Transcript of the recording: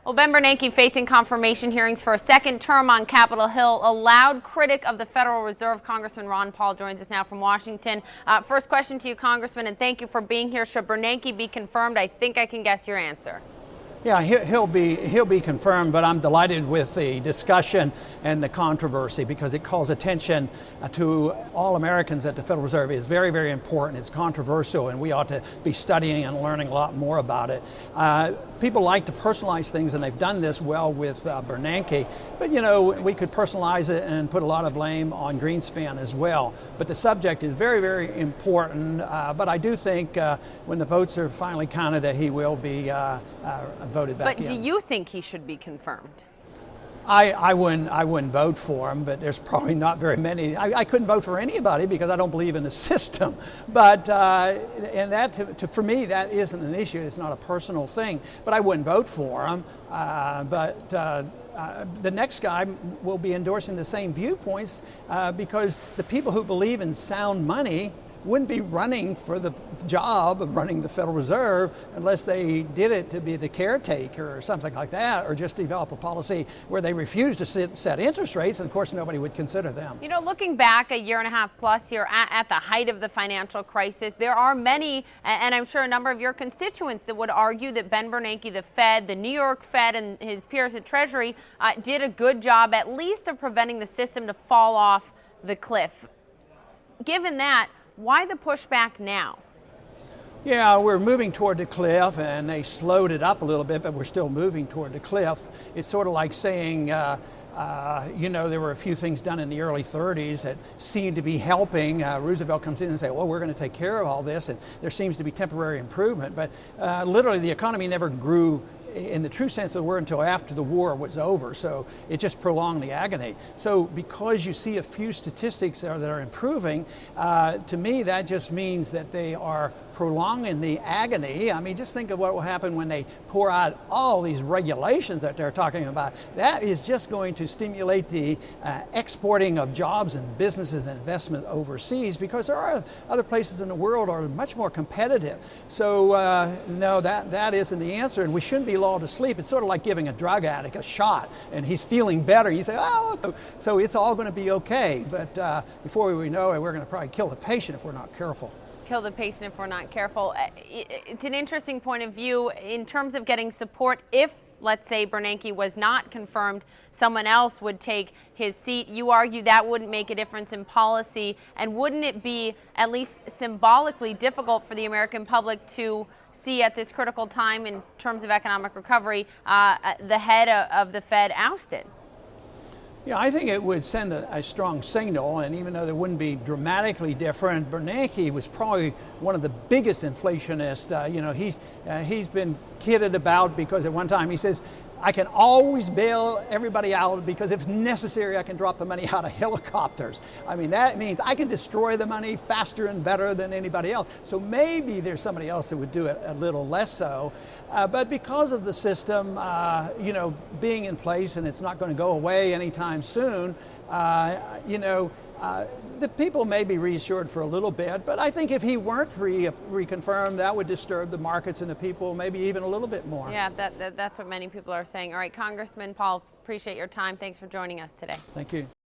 Well, Ben Bernanke facing confirmation hearings for a second term on Capitol Hill. A loud critic of the Federal Reserve, Congressman Ron Paul, joins us now from Washington. First question to you, Congressman, and thank you for being here. Should Bernanke be confirmed? I think I can guess your answer. Yeah, he'll be confirmed, but I'm delighted with the discussion and the controversy because it calls attention to all Americans that the Federal Reserve is very, very important. It's controversial, and we ought to be studying and learning a lot more about it. People like to personalize things, and they've done this well with Bernanke, but you know, we could personalize it and put a lot of blame on Greenspan as well. But the subject is very, very important, but I do think when the votes are finally counted that he will be voted back in. But do you think he should be confirmed? I wouldn't vote for him, but there's probably not very many. I couldn't vote for anybody because I don't believe in the system. But and that for me, that isn't an issue. It's not a personal thing. But I wouldn't vote for him. The next guy will be endorsing the same viewpoints because the people who believe in sound money wouldn't be running for the job of running the Federal Reserve unless they did it to be the caretaker or something like that, or just develop a policy where they refuse to set interest rates, and of course nobody would consider them. You know, looking back a year and a half plus here at the height of the financial crisis, there are many, and I'm sure a number of your constituents, that would argue that Ben Bernanke, the Fed, the New York Fed, and his peers at Treasury did a good job at least of preventing the system to fall off the cliff. Given that, why the pushback now? Yeah, we're moving toward the cliff, and they slowed it up a little bit, but we're still moving toward the cliff. It's sort of like saying, you know, there were a few things done in the early 30s that seemed to be helping. Roosevelt comes in and says, well, we're going to take care of all this, and there seems to be temporary improvement. But literally, the economy never grew in the true sense of the word until after the war was over, so it just prolonged the agony. So because you see a few statistics that are improving, to me that just means that they are prolonging the agony. I mean, just think of what will happen when they pour out all these regulations that they're talking about. That is just going to stimulate the exporting of jobs and businesses and investment overseas, because there are other places in the world are much more competitive. So no, that isn't the answer, and we shouldn't be lulled to sleep. It's sort of like giving a drug addict a shot and he's feeling better. You say, oh, so it's all going to be okay. But before we know it, we're going to probably kill the patient if we're not careful. Kill the patient if we're not careful. It's an interesting point of view in terms of getting support. If, let's say, Bernanke was not confirmed, someone else would take his seat. You argue that wouldn't make a difference in policy, and wouldn't it be at least symbolically difficult for the American public to see at this critical time in terms of economic recovery the head of the Fed ousted? Yeah, I think it would send a strong signal, and even though there wouldn't be dramatically different, Bernanke was probably one of the biggest inflationists. You know, he's been kidded about because at one time he says, I can always bail everybody out because if necessary, I can drop the money out of helicopters. I mean, that means I can destroy the money faster and better than anybody else. So maybe there's somebody else that would do it a little less so. But because of the system, you know, being in place, and it's not going to go away anytime soon, you know, the people may be reassured for a little bit, but I think if he weren't reconfirmed, that would disturb the markets and the people maybe even a little bit more. Yeah, that's what many people are saying. All right, Congressman Paul, appreciate your time. Thanks for joining us today. Thank you.